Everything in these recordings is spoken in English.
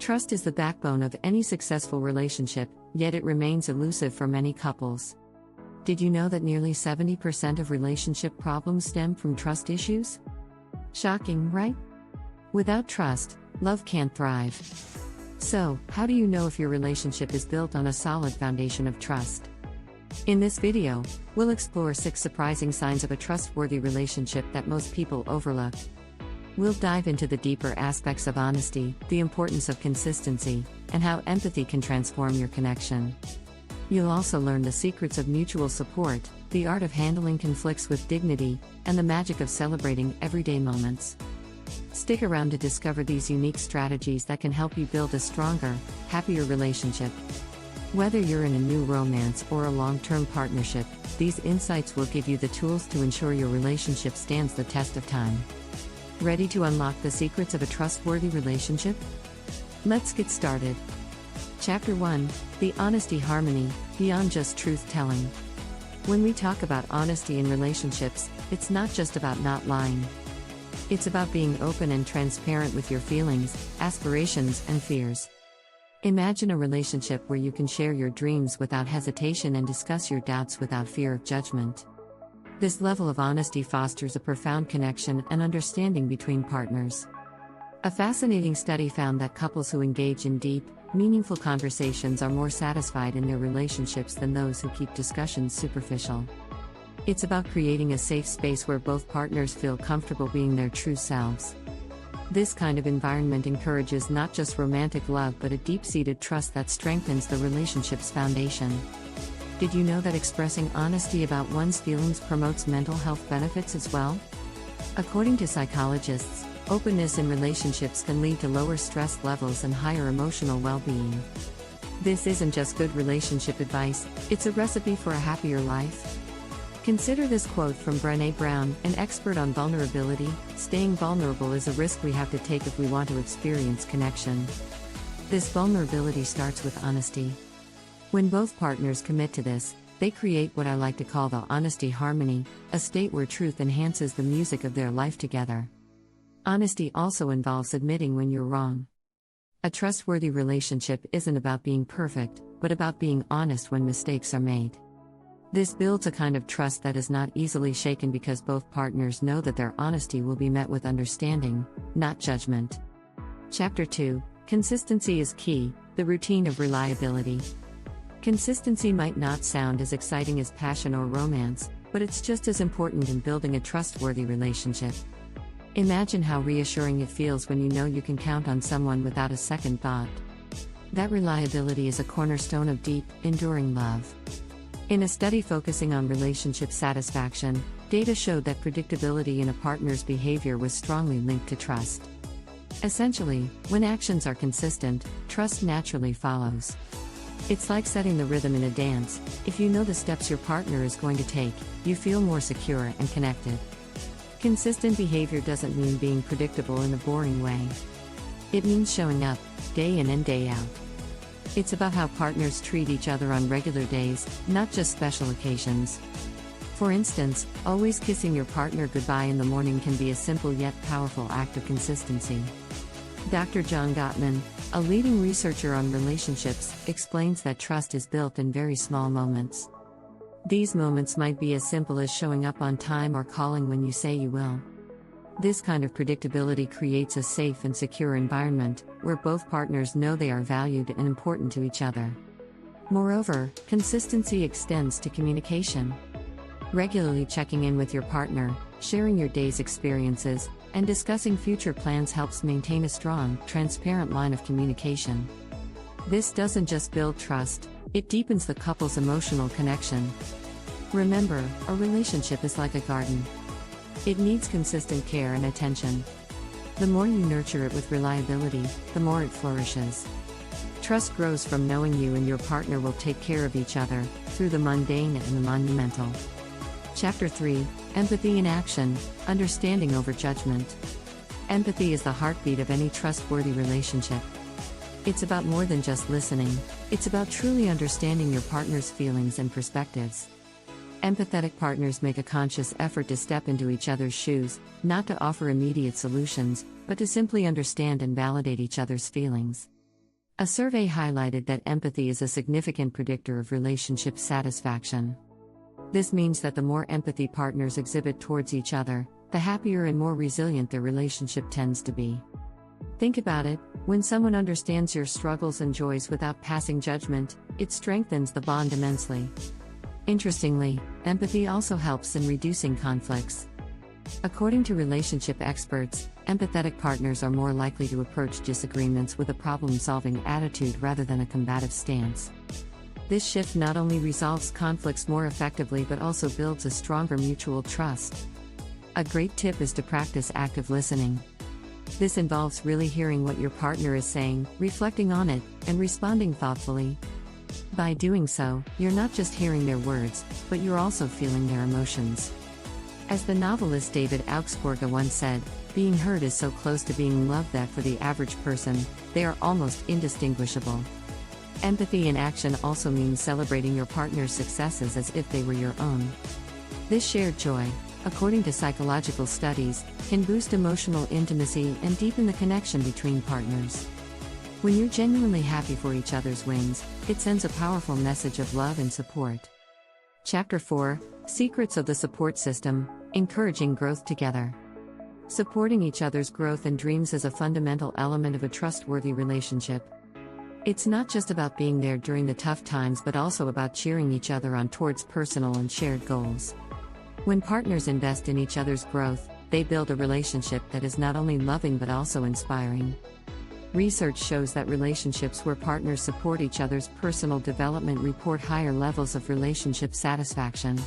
Trust is the backbone of any successful relationship, yet it remains elusive for many couples. Did you know that nearly 70% of relationship problems stem from trust issues? Shocking, right? Without trust, love can't thrive. So, how do you know if your relationship is built on a solid foundation of trust? In this video, we'll explore 6 surprising signs of a trustworthy relationship that most people overlook. We'll dive into the deeper aspects of honesty, the importance of consistency, and how empathy can transform your connection. You'll also learn the secrets of mutual support, the art of handling conflicts with dignity, and the magic of celebrating everyday moments. Stick around to discover these unique strategies that can help you build a stronger, happier relationship. Whether you're in a new romance or a long-term partnership, these insights will give you the tools to ensure your relationship stands the test of time. Ready to unlock the secrets of a trustworthy relationship? Let's get started. Chapter 1: The Honesty Harmony, Beyond Just Truth-Telling. When we talk about honesty in relationships, it's not just about not lying. It's about being open and transparent with your feelings, aspirations, and fears. Imagine a relationship where you can share your dreams without hesitation and discuss your doubts without fear of judgment. This level of honesty fosters a profound connection and understanding between partners. A fascinating study found that couples who engage in deep, meaningful conversations are more satisfied in their relationships than those who keep discussions superficial. It's about creating a safe space where both partners feel comfortable being their true selves. This kind of environment encourages not just romantic love but a deep-seated trust that strengthens the relationship's foundation. Did you know that expressing honesty about one's feelings promotes mental health benefits as well? According to psychologists, openness in relationships can lead to lower stress levels and higher emotional well-being. This isn't just good relationship advice, it's a recipe for a happier life. Consider this quote from Brené Brown, an expert on vulnerability: "Staying vulnerable is a risk we have to take if we want to experience connection." This vulnerability starts with honesty. When both partners commit to this, they create what I like to call the honesty harmony, a state where truth enhances the music of their life together. Honesty also involves admitting when you're wrong. A trustworthy relationship isn't about being perfect, but about being honest when mistakes are made. This builds a kind of trust that is not easily shaken because both partners know that their honesty will be met with understanding, not judgment. Chapter 2: Consistency is Key, the Routine of Reliability. Consistency might not sound as exciting as passion or romance, but it's just as important in building a trustworthy relationship. Imagine how reassuring it feels when you know you can count on someone without a second thought. That reliability is a cornerstone of deep, enduring love. In a study focusing on relationship satisfaction, data showed that predictability in a partner's behavior was strongly linked to trust. Essentially, when actions are consistent, trust naturally follows. It's like setting the rhythm in a dance. If you know the steps your partner is going to take, you feel more secure and connected. Consistent behavior doesn't mean being predictable in a boring way. It means showing up, day in and day out. It's about how partners treat each other on regular days, not just special occasions. For instance, always kissing your partner goodbye in the morning can be a simple yet powerful act of consistency. Dr. John Gottman, a leading researcher on relationships, explains that trust is built in very small moments. These moments might be as simple as showing up on time or calling when you say you will. This kind of predictability creates a safe and secure environment, where both partners know they are valued and important to each other. Moreover, consistency extends to communication. Regularly checking in with your partner, sharing your day's experiences, and discussing future plans helps maintain a strong, transparent line of communication. This doesn't just build trust, it deepens the couple's emotional connection. Remember, a relationship is like a garden. It needs consistent care and attention. The more you nurture it with reliability, the more it flourishes. Trust grows from knowing you and your partner will take care of each other, through the mundane and the monumental. Chapter 3: Empathy in Action, Understanding Over Judgment. Empathy is the heartbeat of any trustworthy relationship. It's about more than just listening, it's about truly understanding your partner's feelings and perspectives. Empathetic partners make a conscious effort to step into each other's shoes, not to offer immediate solutions, but to simply understand and validate each other's feelings. A survey highlighted that empathy is a significant predictor of relationship satisfaction. This means that the more empathy partners exhibit towards each other, the happier and more resilient their relationship tends to be. Think about it: when someone understands your struggles and joys without passing judgment, it strengthens the bond immensely. Interestingly, empathy also helps in reducing conflicts. According to relationship experts, empathetic partners are more likely to approach disagreements with a problem-solving attitude rather than a combative stance. This shift not only resolves conflicts more effectively but also builds a stronger mutual trust. A great tip is to practice active listening. This involves really hearing what your partner is saying, reflecting on it, and responding thoughtfully. By doing so, you're not just hearing their words, but you're also feeling their emotions. As the novelist David Augsburger once said, being heard is so close to being loved that for the average person, they are almost indistinguishable. Empathy in action also means celebrating your partner's successes as if they were your own. This shared joy, according to psychological studies, can boost emotional intimacy and deepen the connection between partners. When you're genuinely happy for each other's wins, it sends a powerful message of love and support. Chapter 4: Secrets of the Support System, Encouraging Growth Together. Supporting each other's growth and dreams is a fundamental element of a trustworthy relationship. It's not just about being there during the tough times but also about cheering each other on towards personal and shared goals. When partners invest in each other's growth, they build a relationship that is not only loving but also inspiring. Research shows that relationships where partners support each other's personal development report higher levels of relationship satisfaction.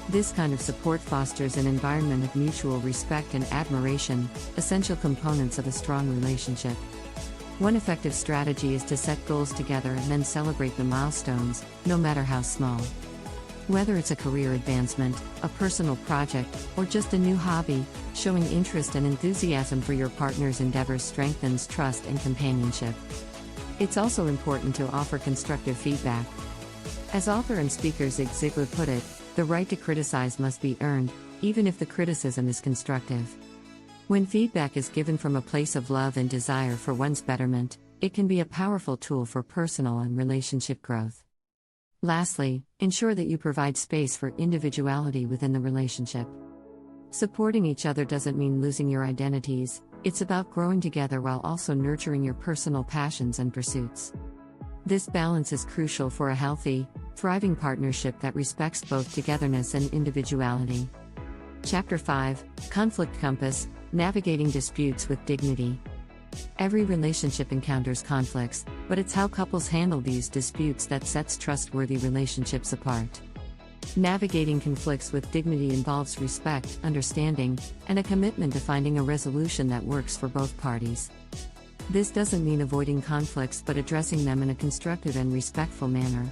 This kind of support fosters an environment of mutual respect and admiration, essential components of a strong relationship. One effective strategy is to set goals together and then celebrate the milestones, no matter how small. Whether it's a career advancement, a personal project, or just a new hobby, showing interest and enthusiasm for your partner's endeavors strengthens trust and companionship. It's also important to offer constructive feedback. As author and speaker Zig Ziglar put it, the right to criticize must be earned, even if the criticism is constructive. When feedback is given from a place of love and desire for one's betterment, it can be a powerful tool for personal and relationship growth. Lastly, ensure that you provide space for individuality within the relationship. Supporting each other doesn't mean losing your identities, it's about growing together while also nurturing your personal passions and pursuits. This balance is crucial for a healthy, thriving partnership that respects both togetherness and individuality. Chapter 5: Conflict Compass, Navigating Disputes with Dignity. Every relationship encounters conflicts, but it's how couples handle these disputes that sets trustworthy relationships apart. Navigating conflicts with dignity involves respect, understanding, and a commitment to finding a resolution that works for both parties. This doesn't mean avoiding conflicts but addressing them in a constructive and respectful manner.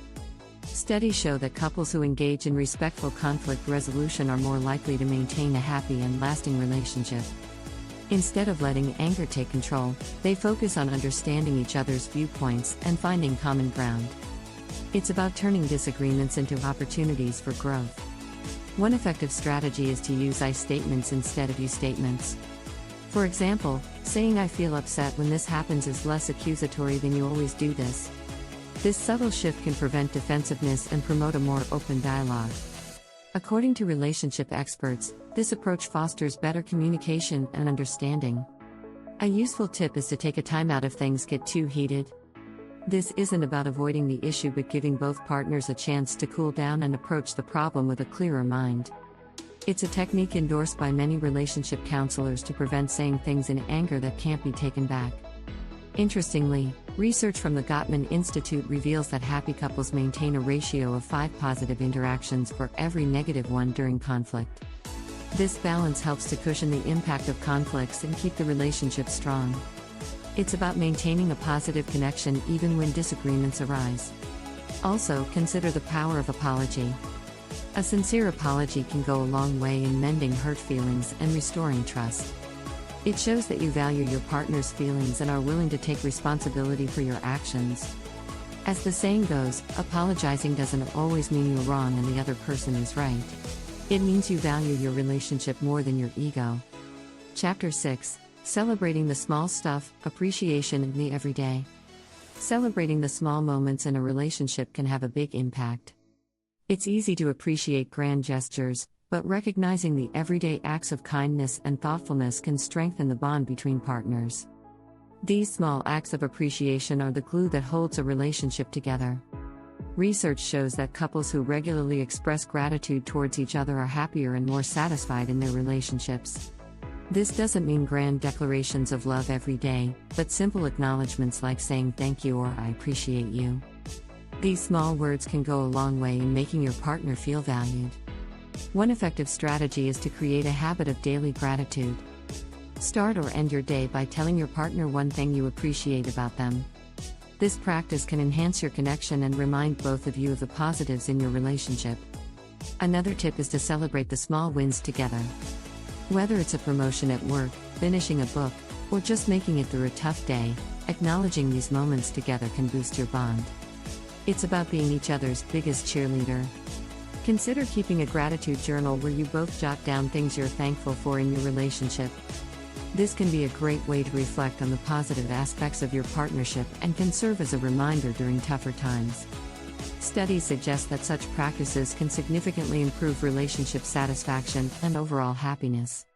Studies show that couples who engage in respectful conflict resolution are more likely to maintain a happy and lasting relationship. Instead of letting anger take control, they focus on understanding each other's viewpoints and finding common ground. It's about turning disagreements into opportunities for growth. One effective strategy is to use I statements instead of you statements. For example, saying "I feel upset when this happens" is less accusatory than "you always do this." This subtle shift can prevent defensiveness and promote a more open dialogue. According to relationship experts, this approach fosters better communication and understanding. A useful tip is to take a time out if things get too heated. This isn't about avoiding the issue but giving both partners a chance to cool down and approach the problem with a clearer mind. It's a technique endorsed by many relationship counselors to prevent saying things in anger that can't be taken back. Interestingly, research from the Gottman Institute reveals that happy couples maintain a ratio of 5 positive interactions for every negative one during conflict. This balance helps to cushion the impact of conflicts and keep the relationship strong. It's about maintaining a positive connection even when disagreements arise. Also, consider the power of apology. A sincere apology can go a long way in mending hurt feelings and restoring trust. It shows that you value your partner's feelings and are willing to take responsibility for your actions. As the saying goes, apologizing doesn't always mean you're wrong and the other person is right. It means you value your relationship more than your ego. Chapter 6: Celebrating the Small Stuff, Appreciation in the Everyday. Celebrating the small moments in a relationship can have a big impact. It's easy to appreciate grand gestures, but recognizing the everyday acts of kindness and thoughtfulness can strengthen the bond between partners. These small acts of appreciation are the glue that holds a relationship together. Research shows that couples who regularly express gratitude towards each other are happier and more satisfied in their relationships. This doesn't mean grand declarations of love every day, but simple acknowledgments like saying thank you or I appreciate you. These small words can go a long way in making your partner feel valued. One effective strategy is to create a habit of daily gratitude. Start or end your day by telling your partner one thing you appreciate about them. This practice can enhance your connection and remind both of you of the positives in your relationship. Another tip is to celebrate the small wins together. Whether it's a promotion at work, finishing a book, or just making it through a tough day, acknowledging these moments together can boost your bond. It's about being each other's biggest cheerleader. Consider keeping a gratitude journal where you both jot down things you're thankful for in your relationship. This can be a great way to reflect on the positive aspects of your partnership and can serve as a reminder during tougher times. Studies suggest that such practices can significantly improve relationship satisfaction and overall happiness.